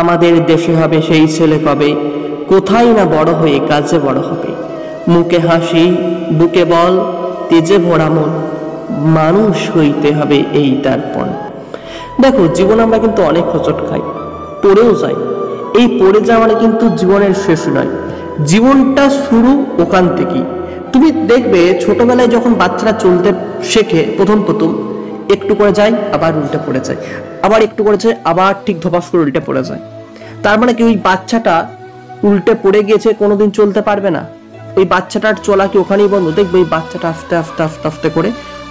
আমাদের দেশে হবে সেই ছেলে কবে, কোথায় না বড় হয়ে কাজে বড় হবে। মুখে হাসি, বুকে বল, তেজে ভরা মন, মানুষ হইতে হবে এই তার পণ। দেখো, জীবন আমরা কিন্তু অনেক হোঁচট খাই, পড়েও যাই। এই পড়ে যাওয়া মানে কিন্তু জীবনের শেষ নয়, জীবনটা শুরু ওখান থেকেই। তুমি দেখবে ছোটবেলায় যখন বাচ্চারা চলতে শেখে, প্রথম একটু করে যায়, আবার উল্টে পড়ে যায়, আবার একটু করেছে, আবার ঠিক ধপাস করে উল্টে পড়ে যায়। তার মানে কি ওই বাচ্চাটা উল্টে পড়ে গিয়েছে, কোনোদিন চলতে পারবে না। ওই বাচ্চাটার চলা কি ওখানেই বন্ধ? দেখবে ওই বাচ্চাটা আস্তে আস্তে আস্তে আস্তে করে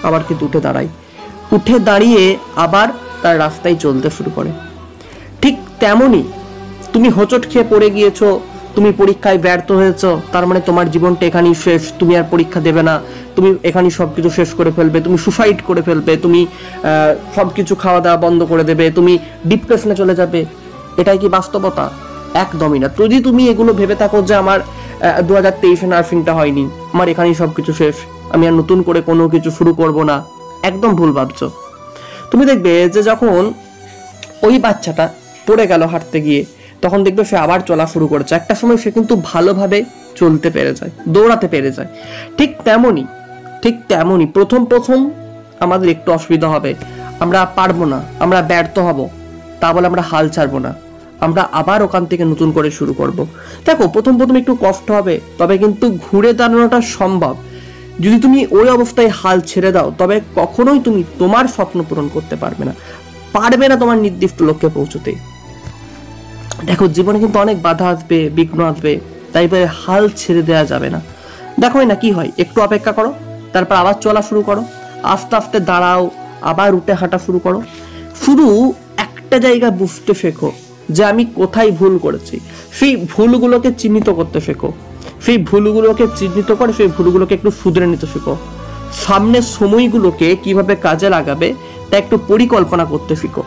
আবার কিন্তু উঠে দাঁড়ায়, উঠে দাঁড়িয়ে আবার তার রাস্তায় চলতে শুরু করে। ঠিক তেমনই তুমি হোঁচট খেয়ে পড়ে গিয়েছো, তুমি পরীক্ষায় ব্যর্থ হয়েছ, তার মানে তোমার জীবনটা এখানেই শেষ, তুমি আর পরীক্ষা দেবে না, তুমি এখানেই সবকিছু শেষ করে ফেলবে, তুমি সুসাইড করে ফেলবে, তুমি সবকিছু খাওয়া দাওয়া বন্ধ করে দেবে, তুমি ডিপ্রেশনে চলে যাবে। এটাই কি বাস্তবতা? একদমই না। যদি তুমি এগুলো ভেবে থাকো যে আমার 2023-এ নার্সিংটা হয়নি, আমার এখানেই সবকিছু শেষ, আমি আর নতুন করে কোনো কিছু শুরু করব না, একদম ভুল ভাবছো। তুমি দেখবে যে যখন ওই বাচ্চাটা পড়ে গেল হাঁটতে গিয়ে, তখন দেখবে সে আবার চলা শুরু করেছে। একটা সময় সে কিন্তু ভালোভাবে চলতে পেরে যায়, দৌড়াতে পেরে যায়। ঠিক তেমনই প্রথম আমাদের একটু অসুবিধা হবে, আমরা পারবো না, আমরা ব্যর্থ হব, তা বলে আমরা হাল ছাড়বো না, আমরা আবার ওখান থেকে নতুন করে শুরু করব। দেখো, প্রথম একটু কষ্ট হবে, তবে কিন্তু ঘুরে দাঁড়ানোটা সম্ভব। যদি তুমি ওই অবস্থায় হাল ছেড়ে দাও, তবে কখনোই তুমি তোমার স্বপ্ন পূরণ করতে পারবে না তোমার নির্দিষ্ট লক্ষ্যে পৌঁছতে। দেখো, জীবনে কিন্তু অনেক বাধা আসবে, বিঘ্ন আসবে, তাই বলে হাল ছেড়ে দেওয়া যাবে না। দেখো না কি হয়, একটু অপেক্ষা করো, তারপর আবার চলা শুরু করো, আস্তে আস্তে দাঁড়াও, আবার উঠে হাঁটা শুরু করো। শুধু একটা জায়গা বুঝতে শেখো যে আমি কোথায় ভুল করেছি, সেই ভুলগুলোকে চিহ্নিত করতে শেখো, সেই ভুলগুলোকে চিহ্নিত করে সেই ভুলগুলোকে একটু শুধরে নিতে শেখো। সামনের সময়গুলোকে কিভাবে কাজে লাগাবে তা একটু পরিকল্পনা করতে শিখো।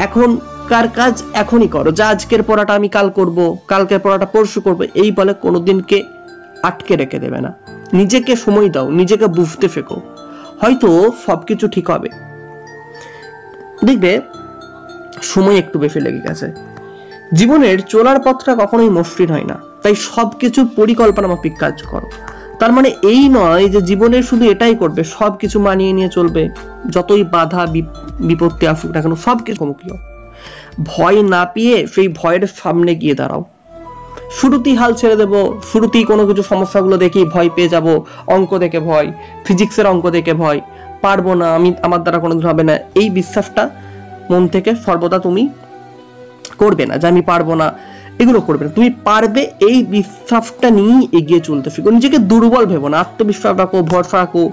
এখনকার কাজ এখনই করো, যা আজকের পড়াটা আমি কাল করব, কালকের পড়াটা পরশু করবো, এই বলে কোনোদিনকে আটকে রেখে দেবে না। নিজেকে সময় দাও, নিজেকে বুঝতে শেখো, হয়তো সবকিছু ঠিক হবে। দেখবে সময় একটু বেশি লেগে গেছে। জীবনের চলার পথটা কখনোই মসৃণ হয় না, তাই সবকিছু পরিকল্পনা মাফিক কাজ করো। তার মানে এই নয় যে জীবনের শুধু এটাই করবে, সবকিছু মানিয়ে নিয়ে চলবে, যতই বাধা বিপত্তি আসুক না কেন সবকিছু মুখী হও। ভয় না পেয়ে সেই ভয়ের সামনে গিয়ে দাঁড়াও। শুরুতেই হাল ছেড়ে দেবো, শুরুতেই কোনো কিছু সমস্যাগুলো দেখি ভয় পেয়ে যাব, অঙ্ক দেখে ভয়, ফিজিক্সের অঙ্ক দেখে ভয়, পারবো না, আমার দ্বারা কোনোদিন হবে না, এই বিশ্বাসটা মন থেকে সর্বদা তুমি করবে না যে আমি পারবো না, এগুলো করবে না। তুমি পারবে এই বিশ্বাসটা নিয়ে এগিয়ে চলতে শিখো। নিজেকে দুর্বল ভেবো না, আত্মবিশ্বাস রাখো, ভরসা রাখো,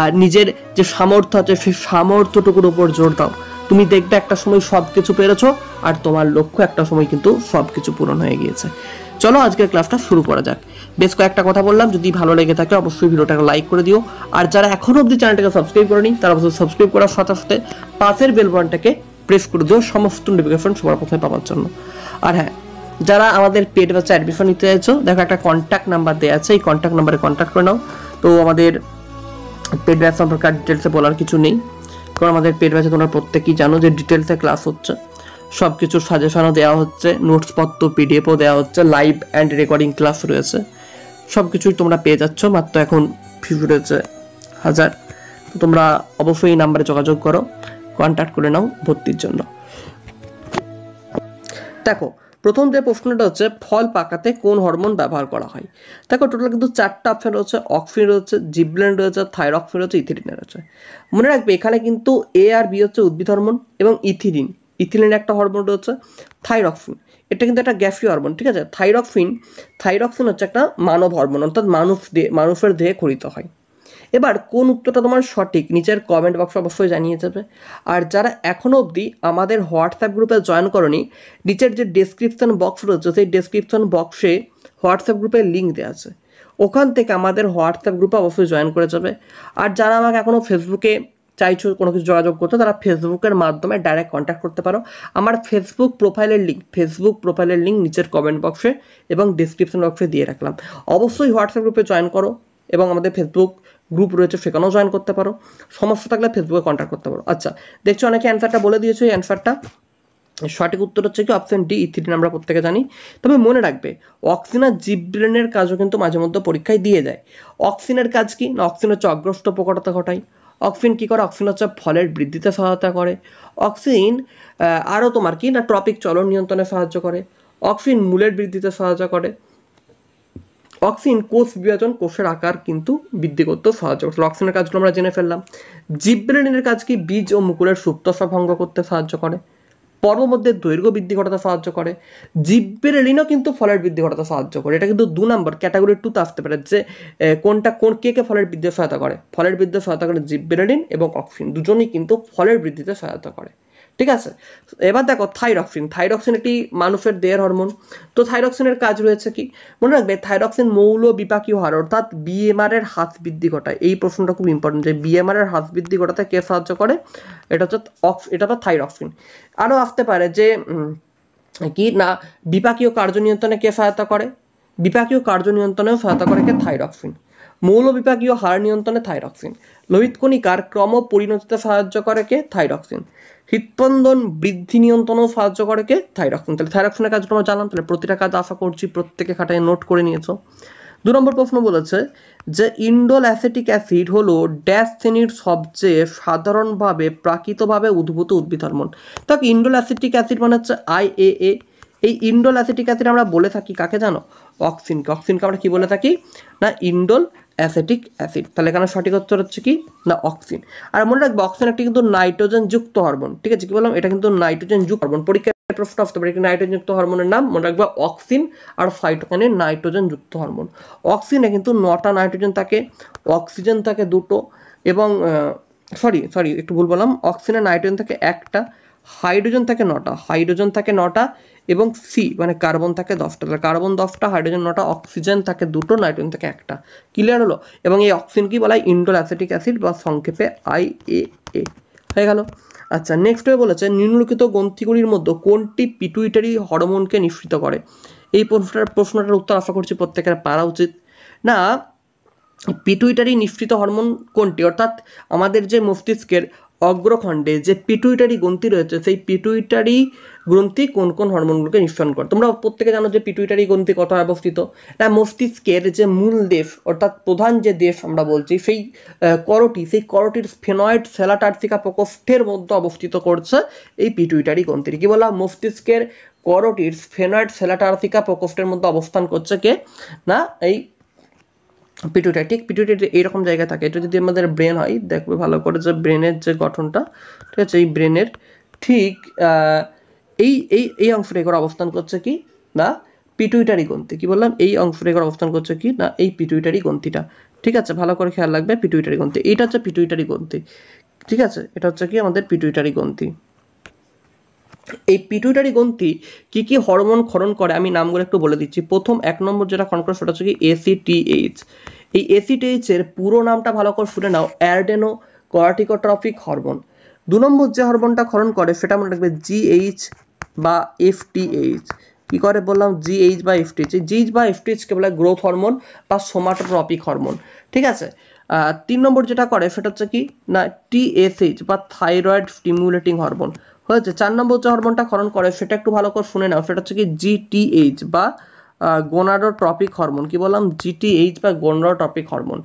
আর নিজের যে সামর্থ্য আছে সেই সামর্থ্যটুকুর উপর জোর দাও। তুমি দেখবে একটা সময় সবকিছু পেরেছো, আর তোমার লক্ষ্য একটা সময় কিন্তু সবকিছু পূরণ হয়ে গিয়েছে। চলো আজকের ক্লাসটা শুরু করা যাক। বেশ কয়েকটা কথা বললাম, যদি ভালো লেগে থাকে অবশ্যই ভিডিওটাকে লাইক করে দিও, আর যারা এখনো অবধি চ্যানেলটাকে সাবস্ক্রাইব করেনি তারা অবশ্যই সাবস্ক্রাইব করার সাথে সাথে পাশের বেল বাটনটাকে প্রেস করে দিও সমস্ত নোটিফিকেশন সবার প্রথমে পাওয়ার জন্য। আর হ্যাঁ, যারা আমাদের পেড ব্যাচে অ্যাডমিশন নিতে চাইছো, দেখো একটা কন্ট্যাক্ট নাম্বার দেওয়া আছে, এই কন্ট্যাক্ট নাম্বারে কন্ট্যাক্ট করে নাও। তো আমাদের পেড ব্যাচ সম্পর্কে ডিটেলসে বলার কিছু নেই, কারণ আমাদের পেড ব্যাচে তোমরা প্রত্যেকেই জানো যে ডিটেলসে ক্লাস হচ্ছে, সব কিছু সাজেশনও দেওয়া হচ্ছে, নোটসপত্র পিডিএফও দেওয়া হচ্ছে, লাইভ অ্যান্ড রেকর্ডিং ক্লাস রয়েছে, সব কিছুই তোমরা পেয়ে যাচ্ছ। মাত্র এখন ফি রয়েছে 1000। তো তোমরা অবশ্যই এই নাম্বারে যোগাযোগ করো, কন্ট্যাক্ট করে নাও ভর্তির জন্য। দেখো, প্রথম যে প্রশ্নটা হচ্ছে ফল পাকাতে কোন হরমোন ব্যবহার করা হয়। দেখো, টোটাল কিন্তু 4টা অপশন রয়েছে, অক্সিন রয়েছে, জিবরেলিন রয়েছে, থাইরক্সিন রয়েছে, ইথিলিন রয়েছে। মনে রাখবে এখানে কিন্তু এ আর বি হচ্ছে উদ্ভিদ হরমোন, এবং ইথিলিন একটা হরমোন রয়েছে, থাইরক্সিন এটা কিন্তু একটা গ্যাসীয় হরমোন, ঠিক আছে। থাইরক্সিন হচ্ছে একটা মানব হরমোন, অর্থাৎ মানুষের দেহে খরিত হয়। এবার কোন উত্তরটা তোমার সঠিক নিচের কমেন্ট বক্সে অবশ্যই জানিয়ে যাবে। আর যারা এখনও অবধি আমাদের হোয়াটসঅ্যাপ গ্রুপে জয়েন করনি, নিচের যে ডেসক্রিপশন বক্স রয়েছে সেই ডেসক্রিপশন বক্সে হোয়াটসঅ্যাপ গ্রুপের লিঙ্ক দেওয়া আছে, ওখান থেকে আমাদের হোয়াটসঅ্যাপ গ্রুপে অবশ্যই জয়েন করে যাবে। আর যারা আমাকে এখনও ফেসবুকে চাইছো কোনো কিছু যোগাযোগ করতে, তারা ফেসবুকের মাধ্যমে ডাইরেক্ট কন্ট্যাক্ট করতে পারো। আমার ফেসবুক প্রোফাইলের লিঙ্ক নিচের কমেন্ট বক্সে এবং ডিসক্রিপশন বক্সে দিয়ে রাখলাম। অবশ্যই হোয়াটসঅ্যাপ গ্রুপে জয়েন করো, এবং আমাদের ফেসবুক গ্রুপ রয়েছে সেখানেও জয়েন করতে পারো। সমস্যা থাকলে ফেসবুকে কন্ট্যাক্ট করতে পারো। আচ্ছা, দেখছো অনেকে অ্যান্সারটা বলে দিয়েছো, এই অ্যান্সারটা সঠিক উত্তর হচ্ছে কি অপশন ডি ইথিলিন, আমরা প্রত্যেকে জানি। তবে মনে রাখবে অক্সিন আর জিবরেলিনের কাজও কিন্তু মাঝে মধ্যে পরীক্ষায় দিয়ে যায়। অক্সিনের কাজ কি না, অক্সিন হচ্ছে অগ্রস্ত প্রকটতা ঘটায়। অক্সিন কি করে, অক্সিন হচ্ছে ফলের বৃদ্ধিতে সহায়তা করে। অক্সিন আরও তোমার কি না ট্রপিক চলন নিয়ন্ত্রণে সাহায্য করে। অক্সিন মূলের বৃদ্ধিতে সহায়তা করে। অক্সিন কোষ বিভাজন, কোষের আকার কিন্তু বৃদ্ধি করতেও সাহায্য করছে। অক্সিনের কাজগুলো আমরা জেনে ফেললাম। জিবরেলিনের কাজ কি, বীজ ও মুকুলের সুপ্তসা ভঙ্গ করতে সাহায্য করে। পর্বমধ্যে দৈর্ঘ্য বৃদ্ধি ঘটাতে সাহায্য করে। জিবরেলিনও কিন্তু ফলের বৃদ্ধি ঘটাতে সাহায্য করে। এটা কিন্তু 2 নম্বর ক্যাটাগরি 2তে আসতে পারে যে কোনটা কে ফলের বৃদ্ধিতে সহায়তা করে। ফলের বৃদ্ধিতে সহায়তা করে জিবরেলিন এবং অক্সিন, দুজনেই কিন্তু ফলের বৃদ্ধিতে সহায়তা করে। ঠিক আছে, এবার দেখো থাইরক্সিন। থাইরক্সিন একটি মানুষের দেহের হরমোন। তো থাইরক্সিনের কাজ রয়েছে কি, মনে রাখবে থাইরক্সিন মৌল বিপাকীয় হার অর্থাৎ বিএমআর এর হ্রাস বৃদ্ধি ঘটায়। এই প্রশ্নটা খুব ইম্পর্টেন্ট যে বিএমআর এর হ্রাস বৃদ্ধি ঘটাতে কে সাহায্য করে, এটা হচ্ছে থাইরক্সিন। আরও আসতে পারে যে কি না বিপাকীয় কার্য নিয়ন্ত্রণে কে সহায়তা করে, বিপাকীয় কার্য নিয়ন্ত্রণেও সহায়তা করে কে, থাইরক্সিন। মৌল বিপাকীয় হার নিয়ন্ত্রণে থাইরক্সিন। লোহিত কণিকার ক্রম পরিণতিতে সাহায্য করে কে, থাইরক্সিন। হৃৎস্পন্দন বৃদ্ধি নিয়ন্ত্রণেও সাহায্য করে কে, থাইরক্সিন। তাহলে থাইরক্সিনের কাজটা আমরা জানলাম। তাহলে প্রতিটা কাজ আশা করছি প্রত্যেকে খাতায় নোট করে নিয়েছো। 2 নম্বর প্রশ্ন বলেছে যে ইন্ডোল অ্যাসিটিক অ্যাসিড হলো ড্যাশ শ্রেণীর সবচেয়ে সাধারণভাবে প্রাকৃতভাবে উদ্ভূত উদ্ভিদ হরমোন। তাকে ইন্ডোল অ্যাসিটিক অ্যাসিড মানে হচ্ছে IAA। এই ইন্ডোল অ্যাসিটিক অ্যাসিড আমরা বলে থাকি কাকে জানো, অক্সিনকে। অক্সিনকে আমরা কি বলে থাকি না ইন্ডোল অ্যাসিটিক অ্যাসিড। তাহলে এখানে সঠিক উত্তর হচ্ছে কি না অক্সিন। আর মনে রাখবে অক্সিন একটি কিন্তু নাইট্রোজেন যুক্ত হরমোন। ঠিক আছে, কি বললাম, এটা কিন্তু নাইট্রোজেন যুক্ত হরমোন। পরীক্ষায় প্রশ্ন আসতে পারে নাইট্রোজেন যুক্ত হরমোনের নাম, মনে রাখবে অক্সিন আর সাইটোকাইনের নাইট্রোজেন যুক্ত হরমোন। অক্সিনে কিন্তু 9টা নাইট্রোজেন থাকে, অক্সিজেন থাকে 2টো, এবং সরি একটু ভুল বললাম, অক্সিজেনে নাইট্রোজেন থাকে 1টা, হাইড্রোজেন থাকে 9টা, এবং সি মানে কার্বন থাকে 10টা। তাহলে কার্বন 10টা, হাইড্রোজেন 9টা, অক্সিজেন থাকে 2টো, নাইট্রোজেন থাকে 1টা। ক্লিয়ার হলো? এবং এই অক্সিজেন কি বলা হয়, ইন্ডোল অ্যাসিটিক অ্যাসিড বা সংক্ষেপে IAA হয়ে গেল। আচ্ছা, নেক্সট হয়ে বলেছে নিম্নলিখিত গ্রন্থিগুলির মধ্যে কোনটি পিটুইটারি হরমোনকে নিঃসৃত করে। এই প্রশ্নটার উত্তর আশা করছি প্রত্যেকের পারা উচিত। না, পিটুইটারি নিঃসৃত হরমোন কোনটি, অর্থাৎ আমাদের যে মস্তিষ্কের অগ্রখণ্ডে যে পিটুইটারি গ্রন্থি রয়েছে সেই পিটুইটারি গ্রন্থি কোন কোন হরমোনগুলোকে নিঃসরণ করে। তোমরা প্রত্যেকে জানো যে পিটুইটারি গ্রন্থি কোথায় অবস্থিত, না মস্তিষ্কের যে মূল দেশ অর্থাৎ প্রধান যে দেশ আমরা বলছি সেই করটির স্ফেনয়েড সেলাটার্সিকা প্রকোষ্ঠের মধ্যে অবস্থিত করছে এই পিটুইটারি গ্রন্থিটি। কি বললাম, মস্তিষ্কের করটির স্ফেনয়েড সেলাটার্সিকা প্রকোষ্ঠের মধ্যে অবস্থান করছে কে, না এই পিটুইটারি। ঠিক পিটুইটারি এইরকম জায়গায় থাকে। এটা যদি আমাদের ব্রেন হয়, দেখবে ভালো করে যে ব্রেনের যে গঠনটা, ঠিক আছে, এই ব্রেনের ঠিক এই এই এই অংশটা করে অবস্থান করছে কি না পিটুইটারি গ্রন্থি। কি বললাম, এই অংশটা করে অবস্থান করছে কি না এই পিটুইটারি গ্রন্থিটা। ঠিক আছে, ভালো করে খেয়াল রাখবে, পিটুইটারি গ্রন্থি এইটা হচ্ছে পিটুইটারি গ্রন্থি। ঠিক আছে, এটা হচ্ছে কি আমাদের পিটুইটারি গ্রন্থি। এই পিটুইটারি গ্রন্থি কি কি হরমোন ক্ষরণ করে আমি নামগুলো একটু বলে দিচ্ছি। প্রথম 1 নম্বর যেটা ক্ষরণ করে সেটা হচ্ছে কি ACTH। এই ACTH এর পুরো নামটা ভালো করে শুনে নাও, অ্যাডেনো কর্টিকোট্রপিক হরমোন। 2 নম্বর যে হরমোনটা ক্ষরণ করে সেটা মনে রাখবে GH বা FTH। কি করে বললাম, GH বা FTH। এই GH বা FTH কে বলে গ্রোথ হরমোন বা সোমাটোট্রপিক হরমোন। ঠিক আছে, 3 নম্বর যেটা করে সেটা হচ্ছে কি না TSH বা থাইরয়েড স্টিমুলেটিং হরমোন হয়েছে। 4 নম্বর যে হরমোনটা ক্ষরণ করে সেটা একটু ভালো করে শুনে নাও, সেটা হচ্ছে কি GTH বা গোনাডোট্রপিক হরমোন। কি বললাম, GTH বা গোনাডোট্রপিক হরমোন।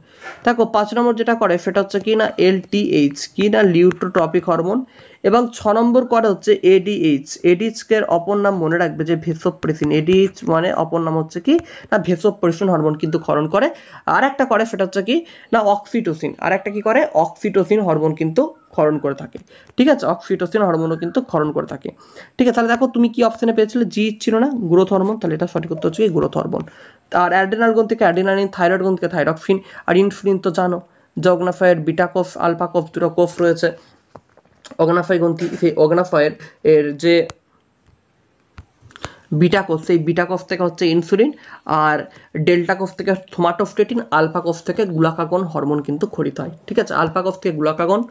দেখো 5 নম্বর যেটা করে সেটা হচ্ছে কি না LTH কি না লিউটোট্রপিক হরমোন। এবং 6 নম্বর করে হচ্ছে ADH। ADH এর অপর নাম মনে রাখবে যে ভেসোপ্রেসিন। ADH মানে অপর নাম হচ্ছে কি না ভেসোপ্রেসিন হরমোন কিন্তু ক্ষরণ করে। আর একটা করে সেটা হচ্ছে কি না অক্সিটোসিন। আর একটা কি করে, অক্সিটোসিন হরমোন কিন্তু ক্ষরণ করে থাকে। ঠিক আছে, অক্সিটোসিন হরমোনও কিন্তু ক্ষরণ করে থাকে। ঠিক আছে, তাহলে দেখো তুমি কি অপশনে পেয়েছিলে, জি ছিল না গ্রোথ হরমোন, তাহলে এটা সঠিক উত্তর হচ্ছে গ্রোথ হরমোন। আর অ্যাড্রেনাল গ্রন্থিকে অ্যাড্রেনালিন, থাইরয়েড গ্রন্থিকে থাইরক্সিন, আর ইনসুলিন তো জানো যে অগ্নাশয়ের বিটা কোষ আলফা কোষ দুটো কোষ রয়েছে। অগ্নাশয় গ্রন্থি, সেই অগ্নাশয়ের এর যে বিটা কোষ, সেই বিটা কোষ থেকে হচ্ছে ইনসুলিন, আর ডেল্টা কোষ থেকে সোমাটোস্টেটিন, আলফা কোষ থেকে গ্লুকাগন হরমোন কিন্তু ক্ষরিত হয়। ঠিক আছে, আলফা কোষ থেকে গ্লুকাগন,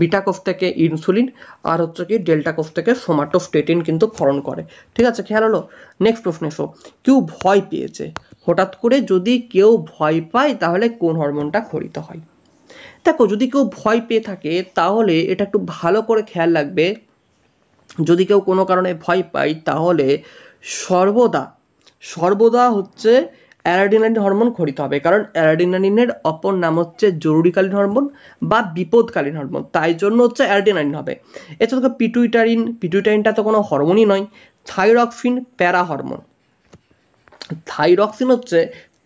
বিটা কোষ থেকে ইনসুলিন, আর হচ্ছে কি ডেল্টা কোষ থেকে সোমাটোস্টেটিন কিন্তু ক্ষরণ করে। ঠিক আছে, খেয়াল হলো? নেক্সট প্রশ্ন এসো, কেউ ভয় পেয়েছে, হঠাৎ করে যদি কেউ ভয় পায় তাহলে কোন হরমোনটা ক্ষরিত হয়? দেখো যদি কেউ ভয় পেয়ে থাকে তাহলে এটা একটু ভালো করে খেয়াল রাখবে যদি কেউ কোনো কারণে ভয় পায় তাহলে সর্বদা সর্বদা হচ্ছে অ্যাড্রিনালিন হরমোন খরিতে হবে, কারণ অ্যাড্রিনালিনের অপর নাম হচ্ছে জরুরিকালীন হরমোন বা বিপদকালীন হরমোন, তাই জন্য হচ্ছে অ্যাড্রিনালিন হবে। এছাড়া তো পিটুইটারিনটা তো কোনো হরমোনই নয়। থাইরক্সিন প্যারা হরমোন। থাইরক্সিন হচ্ছে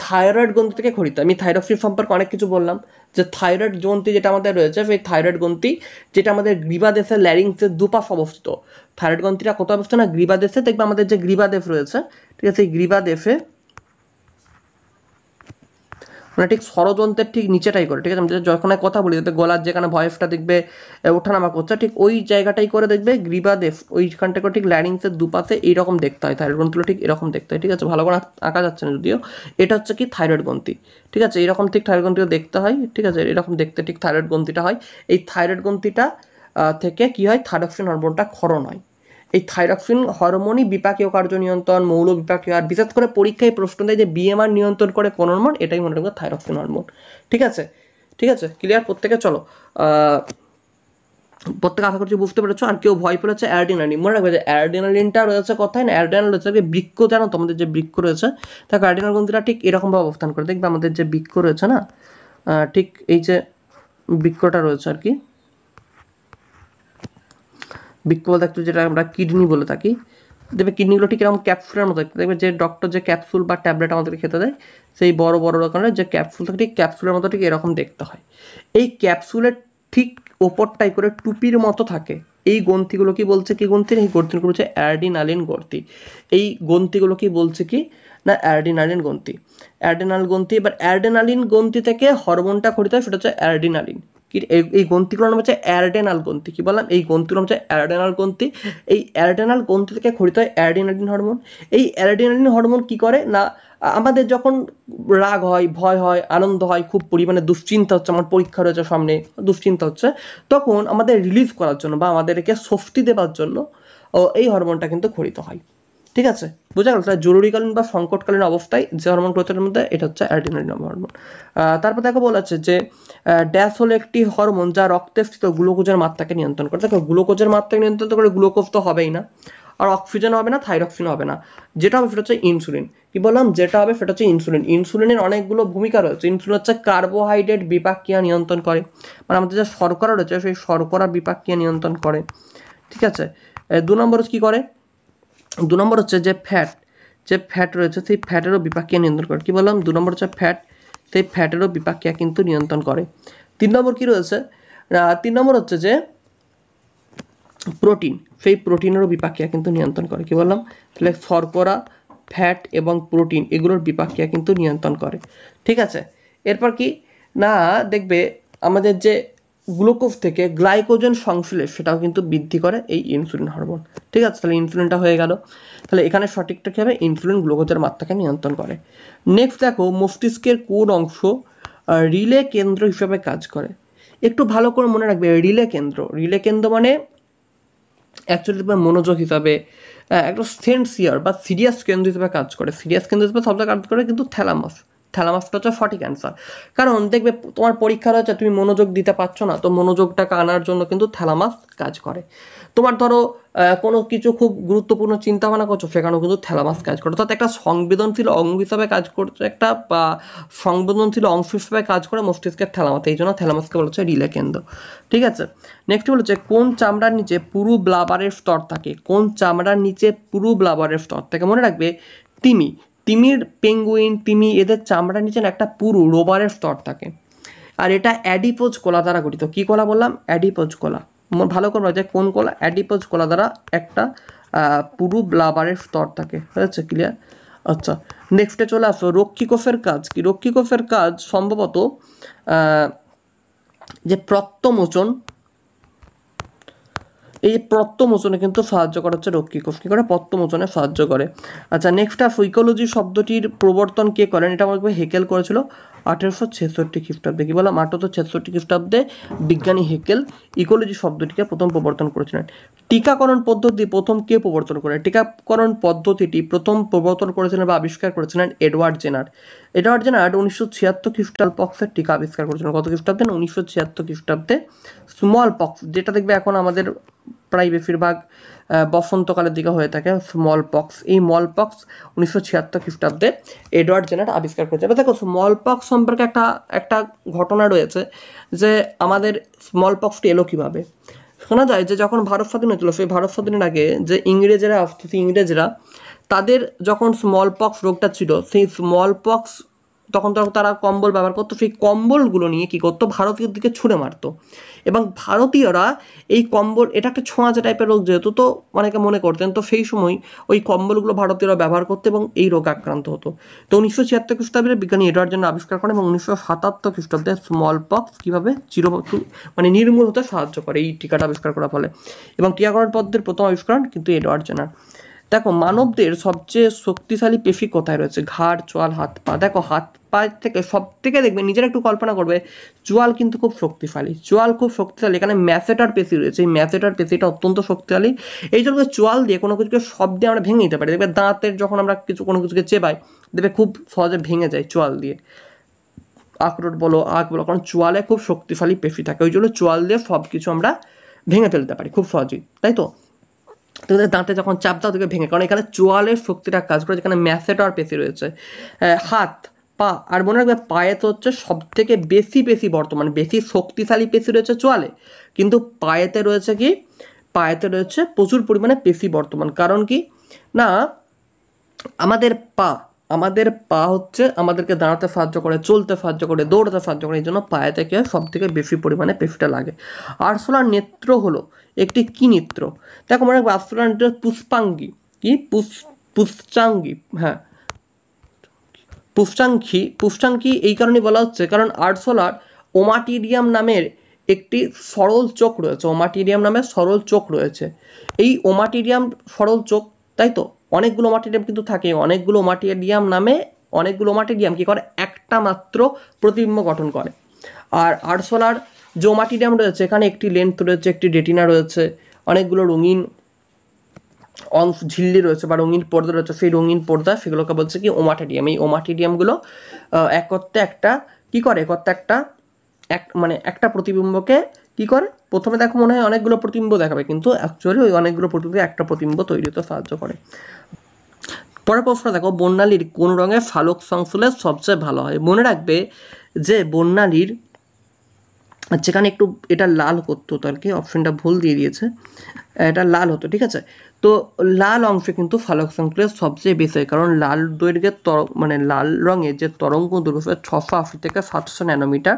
থাইরয়েড গ্রন্থি থেকে খরিত। আমি থাইরক্সিন সম্পর্কে অনেক কিছু বললাম, যে থাইরয়েড গ্রন্থি যেটা আমাদের রয়েছে সেই থাইরয়েড গ্রন্থি যেটা আমাদের গ্রীবাদেশে ল্যারিংসের দুপাশে অবস্থিত। থাইরয়েড গ্রন্থিটা কোথায় অবস্থিত না গ্রীবাদেশে, দেখবে আমাদের যে গ্রীবাদেশ রয়েছে, ঠিক আছে, এই গ্রীবাদেশে মানে ঠিক ষড়যন্ত্রের ঠিক নিচেটাই করে, ঠিক আছে, আমি যখন কথা বলি দেখবে গলার যেখানে ভয়েসটা দেখবে ওঠানামা করছে, ঠিক ওই জায়গাটাই করে দেখবে গ্রীবাদেশ, ওইখানটা করে ঠিক ল্যারিংসের দুপাশে এইরকম দেখতে হয়, থাইরয়েড গ্রন্থিগুলো ঠিক এরকম দেখতে হয়, ঠিক আছে, ভালো করে আঁকা যাচ্ছে না যদিও। এটা হচ্ছে কি থাইরয়েড গ্রন্থি, ঠিক আছে, এরকম ঠিক থাইরয়েড গ্রন্থিটা দেখতে হয়, ঠিক আছে, এরকম দেখতে ঠিক থাইরয়েড গ্রন্থিটা হয়। এই থাইরয়েড গ্রন্থিটা থেকে কি হয়, থাইরক্সিন হরমোনটা ক্ষরণ হয়। এই থাইরক্সিন হরমোনই বিপাকীয় কার্য নিয়ন্ত্রণ, মৌল বিপাকীয়, আর বিশেষ করে পরীক্ষায় প্রশ্ন দেয় যে বিএমআর নিয়ন্ত্রণ করে কোন হরমোন, এটাই মনে রাখবে থাইরক্সিন হরমোন। ঠিক আছে, ঠিক আছে, ক্লিয়ার প্রত্যেকে? চলো প্রত্যেকে আশা করছি বুঝতে পেরেছো। আর কেউ ভয় পেয়েছে অ্যাড্রিনালিন, মনে রাখবে যে অ্যাড্রিনালিনটা রয়েছে কোথায় না, অ্যাড্রিনালিন রয়েছে বৃক্ক, জানো তোমাদের যে বৃক্ক রয়েছে, তাকে অ্যাড্রিনাল গ্রন্থিটা ঠিক এরকমভাবে অবস্থান করে, দেখবে আমাদের যে বৃক্ক রয়েছে না, ঠিক এই যে বৃক্কটা রয়েছে আর কি, বৃক্ক বলতে একটু যেটা আমরা কিডনি বলে থাকি, দেখবে কিডনিগুলো ঠিক এরকম ক্যাপসুলের মতো দেখতে, দেখবে যে ডক্টর যে ক্যাপসুল বা ট্যাবলেট আমাদেরকে খেতে দেয়, সেই বড় বড় রকমের যে ক্যাপসুল থাকে ঠিক ক্যাপসুলের মতো ঠিক এরকম দেখতে হয়। এই ক্যাপসুলের ঠিক ওপরটাই করে টুপির মতো থাকে এই গ্রন্থিগুলো, কি বলছে কি গ্রন্থি, এই গ্রন্থিগুলো হচ্ছে অ্যাড্রিনালিন গ্রন্থি। এই গ্রন্থিগুলো কি বলছে কি না অ্যাড্রিনালিন গ্রন্থি, অ্যাড্রিনাল গ্রন্থি। এবার অ্যাড্রিনালিন গ্রন্থি থেকে হরমোনটা খরিত হয়, সেটা হচ্ছে অ্যাড্রিনালিন। কি এই গ্রন্থিগুলোর নাম হচ্ছে অ্যাডেনাল গ্রন্থি, কি বললাম, এই গ্রন্থিগুলো হচ্ছে অ্যাডেনাল গ্রন্থি। এই অ্যাডেনাল গ্রন্থি থেকে খরিত হয় অ্যাড্রিনালিন হরমোন। এই অ্যাড্রিনালিন হরমোন কি করে না, আমাদের যখন রাগ হয়, ভয় হয়, আনন্দ হয়, খুব পরিমাণে দুশ্চিন্তা হচ্ছে, আমার পরীক্ষা রয়েছে সামনে, দুশ্চিন্তা হচ্ছে, তখন আমাদের রিলিজ করার জন্য বা আমাদেরকে স্বস্তি দেওয়ার জন্য এই হরমোনটা কিন্তু খরিত হয়। ঠিক আছে, বোঝা গেল? তাহলে জরুরিকালীন বা সংকটকালীন অবস্থায় যে হরমোন গ্রোথের মধ্যে এটা হচ্ছে অ্যাড্রিনালিন হরমোন। তারপর দেখো বলেছে যে ড্যাশ হলো একটি হরমোন যা রক্তে স্থিত গ্লুকোজের মাত্রাকে নিয়ন্ত্রণ করে। দেখো গ্লুকোজের মাত্রাকে নিয়ন্ত্রণ করে গ্লুকোজ তো হবেই না, আর অক্সিজেন হবে না, থাইরক্সিন হবে না, যেটা হবে সেটা হচ্ছে ইনসুলিন। কি বললাম, যেটা হবে সেটা হচ্ছে ইনসুলিন। ইনসুলিনের অনেকগুলো ভূমিকা রয়েছে। ইনসুলিন হচ্ছে কার্বোহাইড্রেট বিপাকক্রিয়া নিয়ন্ত্রণ করে, মানে আমাদের যে শর্করা রয়েছে সেই শর্করা বিপাকক্রিয়া নিয়ন্ত্রণ করে। ঠিক আছে, 2 নম্বর কি করে, 2 নম্বর হচ্ছে যে ফ্যাট রয়েছে সেই ফ্যাটেরও বিপাকক্রিয়া নিয়ন্ত্রণ করে। কি বললাম, 2 নম্বর হচ্ছে ফ্যাট, সেই ফ্যাটেরও বিপাকক্রিয়া কিন্তু নিয়ন্ত্রণ করে। 3 নম্বর কি রয়েছে, 3 নম্বর হচ্ছে যে প্রোটিন, সেই প্রোটিনেরও বিপাকক্রিয়া কিন্তু নিয়ন্ত্রণ করে। কি বললাম, তাহলে শর্করা, ফ্যাট এবং প্রোটিন এগুলোর বিপাকক্রিয়া কিন্তু নিয়ন্ত্রণ করে। ঠিক আছে, এরপর কি না দেখবে আমাদের যে গ্লুকোজ থেকে গ্লাইকোজেন সংশ্লেষ সেটাও কিন্তু বৃদ্ধি করে এই ইনসুলিন হরমোন। ঠিক আছে, তাহলে ইনসুলিনটা হয়ে গেল। তাহলে এখানে সঠিকটা কী হবে, ইনসুলিন গ্লুকোজের মাত্রাকে নিয়ন্ত্রণ করে। নেক্সট দেখো মস্তিষ্কের কোন অংশ রিলে কেন্দ্র হিসেবে কাজ করে। একটু ভালো করে মনে রাখবে, রিলে কেন্দ্র মানে অ্যাকচুয়ালি মনোযোগ হিসাবে একটা সেন্সিয়ার বা সিরিয়াস কেন্দ্র হিসেবে কাজ করে। সিরিয়াস কেন্দ্র হিসেবে সবটা কাজ করে কিন্তু থ্যালামাসটা হচ্ছে সঠিক অ্যান্সার। কারণ দেখবে তোমার পরীক্ষা রয়েছে, তুমি মনোযোগ দিতে পারছো না, তো মনোযোগটাকে আনার জন্য কিন্তু থ্যালামাস কাজ করে। তোমার ধরো কোনো কিছু খুব গুরুত্বপূর্ণ চিন্তা ভাবনা করছো, সেখানেও কিন্তু থ্যালামাস কাজ করে। অর্থাৎ একটা সংবেদনশীল অঙ্গ হিসাবে কাজ করছে, একটা সংবেদনশীল অংশ হিসেবে কাজ করে মস্তিষ্কের থ্যালামাস, এই জন্য থ্যালামাসকে বলা হচ্ছে রিলে কেন্দ্র। ঠিক আছে, নেক্সট বলেছে কোন চামড়ার নিচে পুরু ব্লাবারের স্তর থাকে। কোন চামড়ার নিচে পুরু ব্লাবারের স্তর থাকে, মনে রাখবে তিমির, পেঙ্গুইন, তিমি, এদের চামড়ার নিচে একটা পুরু রোবারের স্তর থাকে। আর এটা অ্যাডিপোজ কলা দ্বারা গঠিত। কি কলা বললাম, অ্যাডিপোজ কলা। ভালো করে বলা যায় কোন কলা, অ্যাডিপোজ কলা দ্বারা একটা পুরু ব্লাবারের স্তর থাকে। হয়েছে, ক্লিয়ার? আচ্ছা, নেক্সটে চলে আসো রক্ষিকোষের কাজ কি। রক্ষিকোষের কাজ সম্ভবত যে প্রত্যমোচন, এই প্রত্যমোচনে কিন্তু সাহায্য করা হচ্ছে রক্ষিকোষ। কী করে, প্রত্যমোচনে সাহায্য করে। আচ্ছা, নেক্সট ইকোলজি শব্দটির প্রবর্তন কে করেন, এটা আমাকে হেকেল করেছিল 1866 খ্রিস্টাব্দে। কি বললাম, 1866 খ্রিস্টাব্দে বিজ্ঞানী হেকেল ইকোলজি শব্দটিকে প্রথম প্রবর্তন করেছিলেন। টিকাকরণ পদ্ধতি প্রথম কে প্রবর্তন করে, টিকাকরণ পদ্ধতিটি প্রথম প্রবর্তন করেছিলেন বা আবিষ্কার করেছিলেন এডওয়ার্ড জেনার। 1976 খ্রিস্টাব্দে পক্সের টিকা আবিষ্কার করেছিলেন। কত খ্রিস্টাব্দে, 1976 খ্রিস্টাব্দে। স্মল পক্স, যেটা দেখবে এখন আমাদের প্রায় বেশিরভাগ বসন্তকালের দিকে হয়ে থাকে স্মল পক্স। এই মল পক্স 1976 খ্রিস্টাব্দে এডওয়ার্ড জেনার আবিষ্কার করেছে। এবার দেখো স্মল পক্স সম্পর্কে একটা ঘটনা রয়েছে যে আমাদের স্মল পক্সটি এলো কীভাবে। শোনা যায় যে যখন ভারত স্বাধীন হয়েছিল সেই ভারত স্বাধীনের আগে যে ইংরেজরা তাদের যখন স্মল পক্স রোগটা ছিল সেই স্মল পক্স তখন তারা কম্বল ব্যবহার করতো, সেই কম্বলগুলো নিয়ে কী করতো ভারতীয়র দিকে ছুঁড়ে মারতো এবং ভারতীয়রা এই কম্বল, এটা একটা ছোঁয়াচে টাইপের রোগ যেহেতু, তো অনেকে মনে করতেন, তো সেই সময় ওই কম্বলগুলো ভারতীয়রা ব্যবহার করতো এবং এই রোগ আক্রান্ত হতো। তো 1976 খ্রিস্টাব্দে বিজ্ঞানী এডওয়ার্ড জেনার আবিষ্কার করেন এবং 1977 খ্রিস্টাব্দে স্মল পক্স কীভাবে নির্মূল হতে সাহায্য করে এই টিকাটা আবিষ্কার করার ফলে। এবং টিকাকরণ পদ্ধতির প্রথম আবিষ্কার কিন্তু এডওয়ার্ড জেনার। দেখো মানবদের সবচেয়ে শক্তিশালী পেশি কোথায় রয়েছে? ঘাড়, চোয়াল, হাত পা। দেখো হাত পা থেকে সব থেকে দেখবে, নিজেরা একটু কল্পনা করবে, চোয়াল কিন্তু খুব শক্তিশালী, এখানে ম্যাসেটার পেশি রয়েছে, এই ম্যাসেটার পেশিটা অত্যন্ত শক্তিশালী। এই জন্য চোয়াল দিয়ে কোনো কিছুকে শব্দে আমরা ভেঙে দিতে পারি। দেখবে দাঁতের যখন আমরা কোনো কিছুকে চেবাই দেখবে খুব সহজে ভেঙে যায় চোয়াল দিয়ে, আখরোট বলো আখ বলো, কারণ চোয়ালে খুব শক্তিশালী পেশি থাকে, ওই জন্য চোয়াল দিয়ে সব কিছু আমরা ভেঙে ফেলতে পারি খুব সহজেই, তাই তো? তোদের দাঁতে যখন চাপ দাও তোকে ভেঙে, কারণ এখানে চোয়ালের শক্তিটা কাজ করে, যেখানে ম্যাসেটার পেশি রয়েছে। হাত পা, আর মনে রাখবে পায়ে তো হচ্ছে সব থেকে বেশি বর্তমানে বেশি শক্তিশালী পেশি রয়েছে চোয়ালে, কিন্তু পায়েতে রয়েছে প্রচুর পরিমাণে পেশি বর্তমান। কারণ কি না, আমাদের পা হচ্ছে আমাদেরকে দাঁড়াতে সাহায্য করে, চলতে সাহায্য করে, দৌড়াতে সাহায্য করে, এই জন্য পায়ে থেকে সব থেকে বেশি পরিমাণে পেশিটা লাগে। আরশোলার নেত্র হলো একটি কি নেত্র? দেখো মনে রাখবো আরশোলার নেত্র পুষ্পাঙ্গী, কি পুষ্টাঙ্গী, হ্যাঁ পুষ্টাঙ্গী এই কারণে বলা হচ্ছে কারণ আরশোলার ওমাটিডিয়াম নামের একটি সরল চোখ রয়েছে। এই ওমাটিডিয়াম সরল চোখ, তাই তো? অনেকগুলো ওমাটিডিয়াম কিন্তু থাকে, অনেকগুলো ওমাটিডিয়াম কি করে, একটা মাত্র প্রতিবিম্ব গঠন করে। আর আরশোলার যে ওমাটিডিয়াম রয়েছে এখানে একটি লেন্থ রয়েছে, একটি রেটিনা রয়েছে, অনেকগুলো রঙিন ঝিল্লি রয়েছে বা রঙিন পর্দা রয়েছে, সেই রঙিন পর্দা সেগুলোকে বলছে কি ওমাটিডিয়াম। এই ওমাটিডিয়ামগুলো একটা প্রতিবিম্বকে কি করে, প্রথমে দেখো মনে হয় অনেকগুলো প্রতিবিম্ব দেখাবে, কিন্তু অ্যাকচুয়ালি ওই অনেকগুলো প্রতিবিম্ব একটা প্রতিবিম্ব তৈরি হতে সাহায্য করে। পরের প্রশ্ন দেখো, বর্ণালীর কোন রঙের সালোক সংশ্লেষ সবচেয়ে ভালো হয়? মনে রাখবে যে বর্ণালীর যেখানে একটু এটা লাল করতো, আর কি অপশনটা ভুল দিয়ে দিয়েছে, এটা লাল হতো, ঠিক আছে? তো লাল অংশে কিন্তু সালোক সংশ্লেষ সবচেয়ে বেশি হয়, কারণ লাল দৈর্ঘ্যের লাল রঙের যে তরঙ্গ দৈর্ঘ্য 680 থেকে 700 ন্যানোমিটার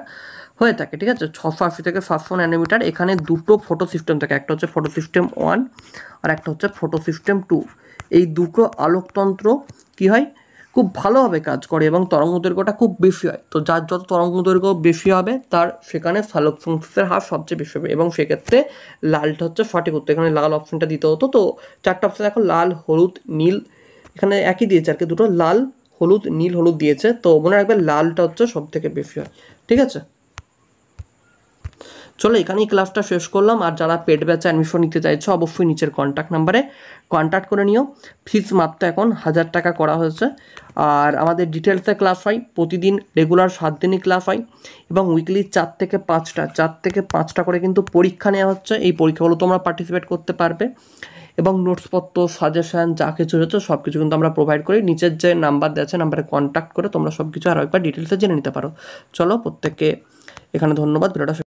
হয়ে থাকে, ঠিক আছে? 680 থেকে 700 ন্যানোমিটার। এখানে দুটো ফটো সিস্টেম থাকে, একটা হচ্ছে ফটো সিস্টেম 1 আর একটা হচ্ছে ফটো সিস্টেম 2। এই দুটো আলোকতন্ত্র কি হয়, খুব ভালোভাবে কাজ করে এবং তরঙ্গ দৈর্ঘ্যটা খুব বেশি হয়। তো যার যত তরঙ্গ দৈর্ঘ্য বেশি হবে তার সেখানে সালোক সংশ্লেষের হার সবচেয়ে বেশি হবে, এবং সেক্ষেত্রে লালটা হচ্ছে সঠিক উত্তর। এখানে লাল অপশনটা দিতে হতো। তো চারটা অপশন দেখো, লাল, হলুদ, নীল, এখানে একই দিয়েছে আর কি, দুটো লাল, হলুদ, নীল, হলুদ দিয়েছে। তো মনে রাখবে লালটা হচ্ছে সব থেকে বেশি হয়, ঠিক আছে? চলো এখানেই ক্লাসটা শেষ করলাম। আর যারা পেড ব্যাচে অ্যাডমিশন নিতে চাইছো অবশ্যই নিচের কন্ট্যাক্ট নাম্বারে কন্ট্যাক্ট করে নিও। ফিস মাত্র এখন 1000 টাকা করা হয়েছে। আর আমাদের ডিটেলসে ক্লাস হয় প্রতিদিন, রেগুলার 7 দিনই ক্লাস হয়, এবং উইকলি 4 থেকে 5টা করে কিন্তু পরীক্ষা নেওয়া হচ্ছে। এই পরীক্ষাগুলো তোমরা পার্টিসিপেট করতে পারবে, এবং নোটসপত্র, সাজেশান যা কিছু হচ্ছে সব কিছু কিন্তু আমরা প্রোভাইড করি। নিচের যে নাম্বার দেওয়া আছে নাম্বারে কন্ট্যাক্ট করে তোমরা সব কিছু আরও একবার ডিটেলসে জেনে নিতে পারো। চলো প্রত্যেককে এখানে ধন্যবাদ। ভিডিওটা